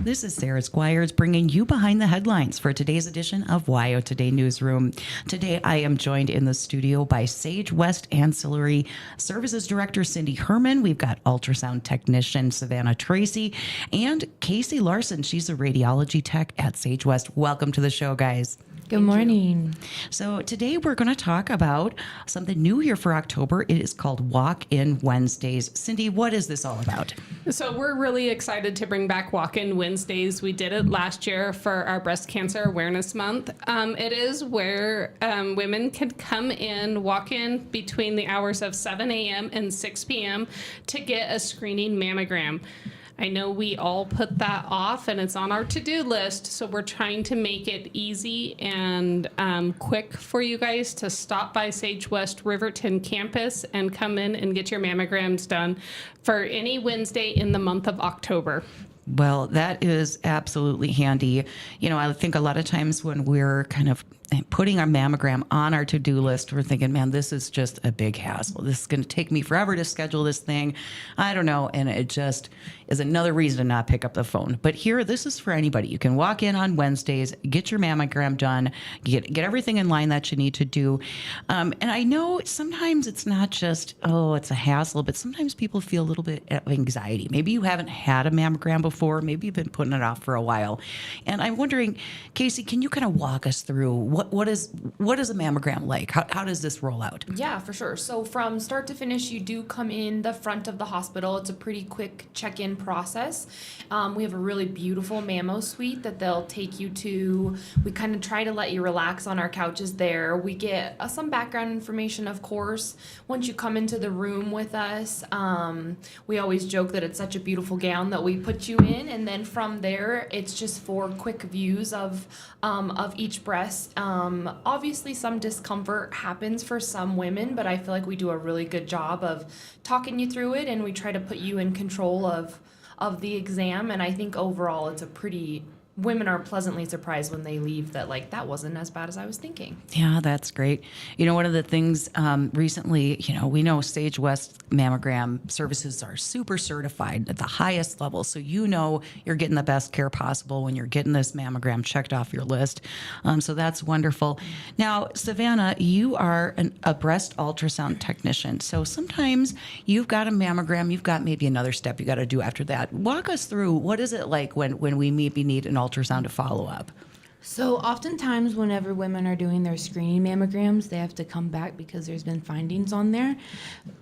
This is Sarah Squires bringing you behind the headlines for today's edition of WYO Today Newsroom. Today, I am joined in the studio by SageWest's Ancillary Services Director Cindy Herman. We've got ultrasound technician Savannah Tracy and Kacie Larsen. She's a radiology tech at SageWest's. Welcome to the show, guys. Good morning. So today we're going to talk about something new here for October. It is called Walk-In Wednesdays. Cindy, what is this all about? So we're really excited to bring back Walk-In Wednesdays. We did it last year for our Breast Cancer Awareness Month. It is where women can come in, walk in between the hours of 7 a.m. and 6 p.m. to get a screening mammogram. I know we all put that off and it's on our to-do list, so we're trying to make it easy and quick for you guys to stop by SageWest's Riverton campus and come in and get your mammograms done for any Wednesday in the month of October. Well, that is absolutely handy. You know, I think a lot of times when we're kind of putting our mammogram on our to-do list, we're thinking, man, this is just a big hassle. This is going to take me forever to schedule this thing. I don't know. And it just is another reason to not pick up the phone. But here, this is for anybody. You can walk in on Wednesdays, get your mammogram done, get everything in line that you need to do. And I know sometimes it's not just, it's a hassle, but sometimes people feel a little bit of anxiety. Maybe you haven't had a mammogram before. Maybe you've been putting it off for a while. And I'm wondering, Kacie, can you kind of walk us through what is a mammogram like? How does this roll out? Yeah, for sure. So from start to finish, you do come in the front of the hospital. It's a pretty quick check-in process. We have a really beautiful mammo suite that they'll take you to. We kind of try to let you relax on our couches there. We get some background information, of course. Once you come into the room with us, we always joke that it's such a beautiful gown that we put you in, and then from there, it's just 4 quick views of each breast. Obviously, some discomfort happens for some women, but I feel like we do a really good job of talking you through it, and we try to put you in control of the exam. And I think overall, it's a pretty. Women are pleasantly surprised when they leave that wasn't as bad as I was thinking. Yeah, that's great. You know, one of the things recently, we know SageWest's mammogram services are super certified at the highest level. So you're getting the best care possible when you're getting this mammogram checked off your list. So that's wonderful. Now, Savannah, you are a breast ultrasound technician. So sometimes you've got a mammogram, you've got maybe another step you got to do after that. Walk us through, what is it like when we maybe need an ultrasound to follow up? So oftentimes whenever women are doing their screening mammograms, they have to come back because there's been findings on there.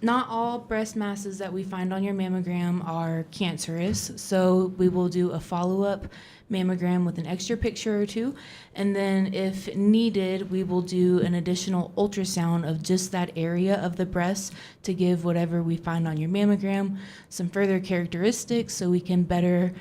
Not all breast masses that we find on your mammogram are cancerous, so we will do a follow-up mammogram with an extra picture or two, and then if needed, we will do an additional ultrasound of just that area of the breast to give whatever we find on your mammogram some further characteristics so we can better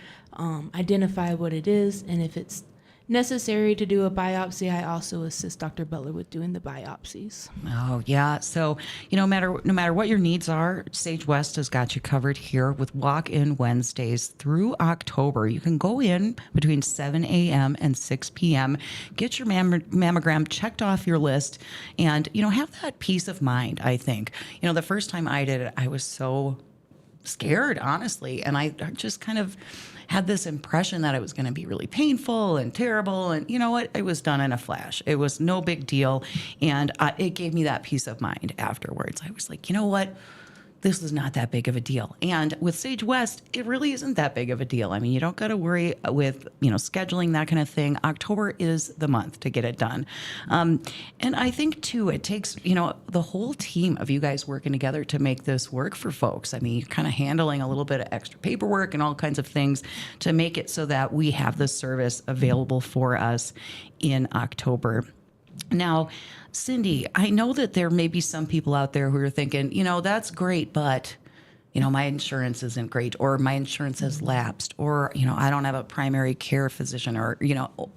identify what it is, and if it's necessary to do a biopsy, I also assist Dr. Butler with doing the biopsies. Oh, yeah. So, no matter what your needs are, SageWest has got you covered here with Walk-In Wednesdays through October. You can go in between 7 a.m. and 6 p.m., get your mammogram checked off your list, and, have that peace of mind, I think. The first time I did it, I was so scared, honestly, and I just kind of had this impression that it was going to be really painful and terrible, and you know what? It was done in a flash. It was no big deal, and it gave me that peace of mind afterwards. I was like, you know what? This is not that big of a deal. And with SageWest, it really isn't that big of a deal. I mean, you don't got to worry with, scheduling, that kind of thing. October is the month to get it done. And I think, too, it takes, the whole team of you guys working together to make this work for folks. I mean, you're kind of handling a little bit of extra paperwork and all kinds of things to make it so that we have this service available for us in October. Now, Cindy, I know that there may be some people out there who are thinking, that's great, but, my insurance isn't great, or my insurance has lapsed, or, I don't have a primary care physician, or,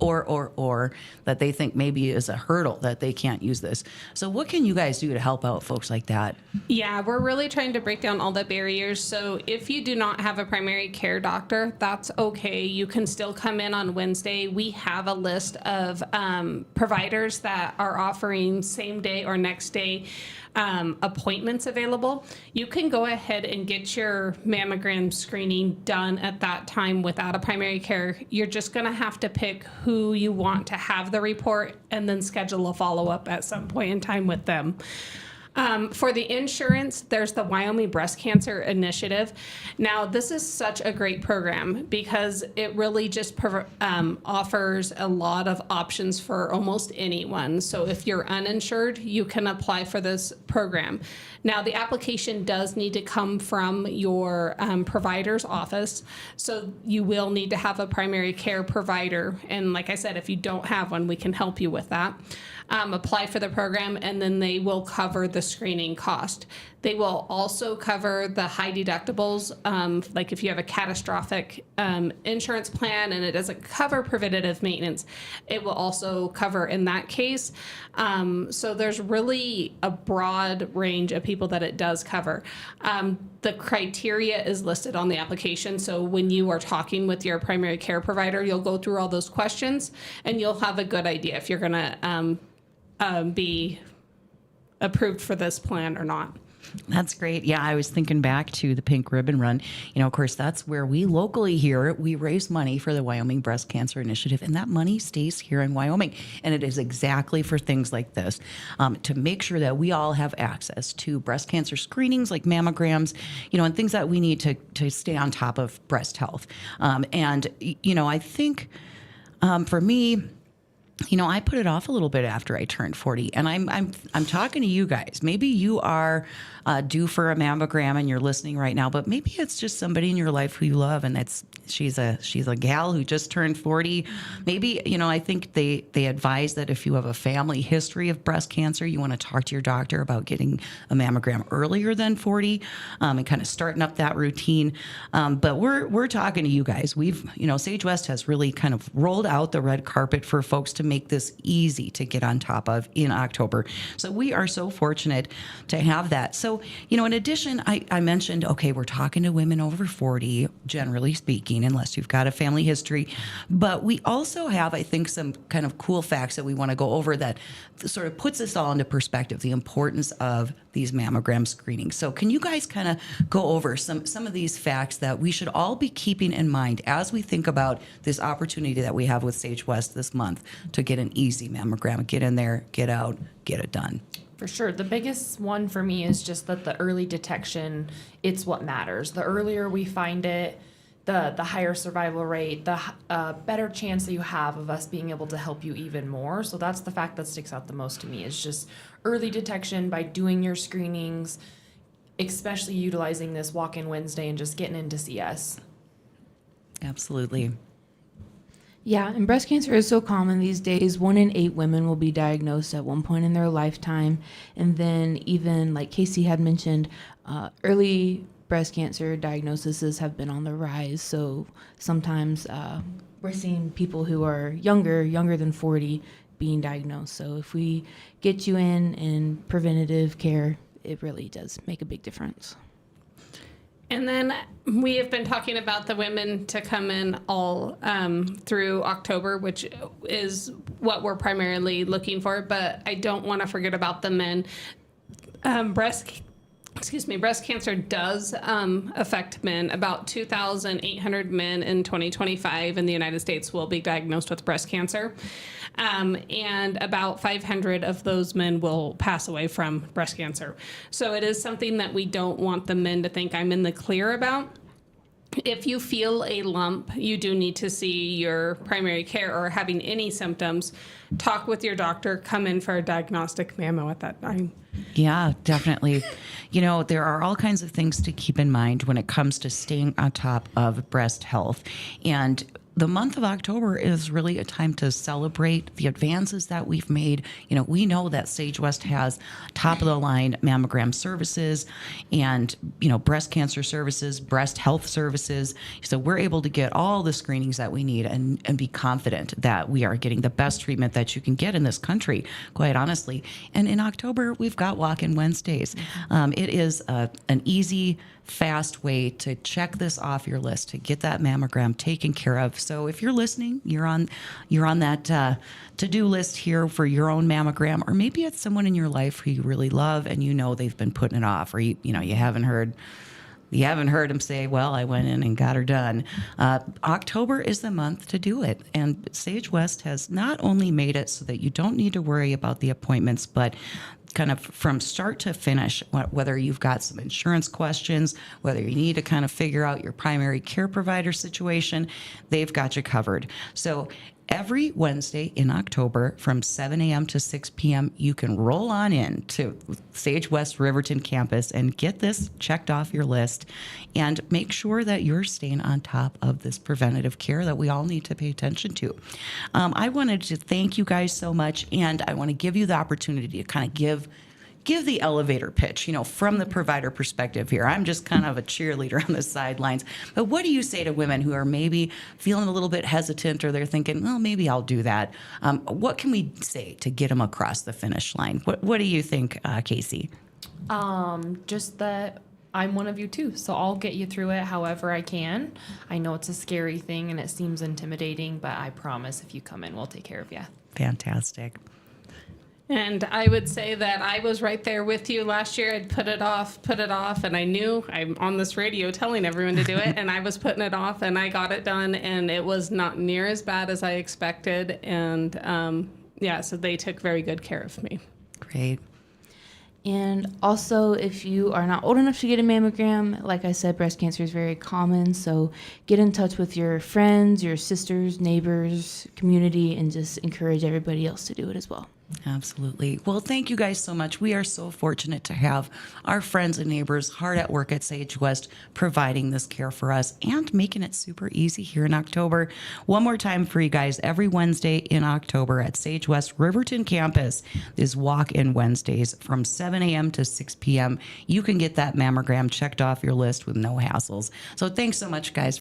or that they think maybe is a hurdle that they can't use this. So what can you guys do to help out folks like that? Yeah, we're really trying to break down all the barriers. So if you do not have a primary care doctor, that's okay. You can still come in on Wednesday. We have a list of providers that are offering same day or next day appointments available. You can go ahead and and get your mammogram screening done at that time without a primary care, you're just going to have to pick who you want to have the report and then schedule a follow-up at some point in time with them. For the insurance, there's the Wyoming Breast Cancer Initiative. Now, this is such a great program because it really just offers a lot of options for almost anyone. So if you're uninsured, you can apply for this program. Now, the application does need to come from your provider's office. So you will need to have a primary care provider. And like I said, if you don't have one, we can help you with that. Apply for the program, and then they will cover the screening cost. They will also cover the high deductibles, like if you have a catastrophic insurance plan and it doesn't cover preventative maintenance, it will also cover in that case. So there's really a broad range of people that it does cover. The criteria is listed on the application, so when you are talking with your primary care provider, you'll go through all those questions, and you'll have a good idea if you're going to be approved for this plan or not. That's great. Yeah, I was thinking back to the Pink Ribbon Run. You know, of course, that's where we locally here, we raise money for the Wyoming Breast Cancer Initiative, and that money stays here in Wyoming. And it is exactly for things like this, to make sure that we all have access to breast cancer screenings like mammograms, you know, and things that we need to stay on top of breast health. And, you know, I think for me, you know, I put it off a little bit after I turned 40, and I'm talking to you guys. Maybe you are due for a mammogram and you're listening right now, but maybe it's just somebody in your life who you love, and she's a gal who just turned 40. Maybe, you know, I think they advise that if you have a family history of breast cancer, you want to talk to your doctor about getting a mammogram earlier than 40, and kind of starting up that routine. But we're talking to you guys. We've, you know, SageWest has really kind of rolled out the red carpet for folks to make this easy to get on top of in October. So we are so fortunate to have that. So, you know, in addition, I mentioned, okay, we're talking to women over 40, generally speaking, unless you've got a family history. But we also have, I think, some kind of cool facts that we want to go over that sort of puts this all into perspective, the importance of these mammogram screenings. So can you guys kind of go over some of these facts that we should all be keeping in mind as we think about this opportunity that we have with SageWest this month to get an easy mammogram, get in there, get out, get it done? For sure. The biggest one for me is just that the early detection, it's what matters. The earlier we find it, the higher survival rate, the better chance that you have of us being able to help you even more. So that's the fact that sticks out the most to me, is just early detection by doing your screenings, especially utilizing this walk-in Wednesday and just getting in to see us. Absolutely. Yeah, and breast cancer is so common these days. 1 in 8 women will be diagnosed at one point in their lifetime. And then even, like Kacie had mentioned, early breast cancer diagnoses have been on the rise. So sometimes we're seeing people who are younger than 40, being diagnosed. So if we get you in preventative care, it really does make a big difference. And then we have been talking about the women to come in all through October, which is what we're primarily looking for. But I don't want to forget about the men. Breast cancer does affect men. About 2,800 men in 2025 in the United States will be diagnosed with breast cancer. And about 500 of those men will pass away from breast cancer. So it is something that we don't want the men to think I'm in the clear about. If you feel a lump, you do need to see your primary care, or having any symptoms, talk with your doctor, come in for a diagnostic mammo at that time. Yeah, definitely. You know, there are all kinds of things to keep in mind when it comes to staying on top of breast health. And the month of October is really a time to celebrate the advances that we've made. You know, we know that SageWest has top of the line mammogram services and, you know, breast cancer services, breast health services. So we're able to get all the screenings that we need and be confident that we are getting the best treatment that you can get in this country, quite honestly. And in October, we've got walk-in Wednesdays. It is an easy, fast way to check this off your list, to get that mammogram taken care of. So if you're listening, you're on that to-do list here for your own mammogram, or maybe it's someone in your life who you really love and you know they've been putting it off, or you haven't heard You haven't heard him say, well, I went in and got her done. October is the month to do it. And SageWest has not only made it so that you don't need to worry about the appointments, but kind of from start to finish, whether you've got some insurance questions, whether you need to kind of figure out your primary care provider situation, they've got you covered. So every Wednesday in October from 7 a.m. to 6 p.m., you can roll on in to SageWest's Riverton campus and get this checked off your list and make sure that you're staying on top of this preventative care that we all need to pay attention to. I wanted to thank you guys so much, and I want to give you the opportunity to kind of give the elevator pitch, from the provider perspective here. I'm just kind of a cheerleader on the sidelines. But what do you say to women who are maybe feeling a little bit hesitant, or they're thinking, well, maybe I'll do that? What can we say to get them across the finish line? What do you think, Kacie? Just that I'm one of you too, so I'll get you through it however I can. I know it's a scary thing and it seems intimidating, but I promise if you come in, we'll take care of you. Fantastic. And I would say that I was right there with you last year. I'd put it off, and I knew I'm on this radio telling everyone to do it, and I was putting it off, and I got it done, and it was not near as bad as I expected. And so they took very good care of me. Great. And also, if you are not old enough to get a mammogram, like I said, breast cancer is very common. So get in touch with your friends, your sisters, neighbors, community, and just encourage everybody else to do it as well. Absolutely. Well, thank you guys so much. We are so fortunate to have our friends and neighbors hard at work at SageWest providing this care for us and making it super easy here in October. One more time for you guys, every Wednesday in October at SageWest Riverton campus is walk-in Wednesdays from 7 a.m. to 6 p.m. You can get that mammogram checked off your list with no hassles. So thanks so much, guys.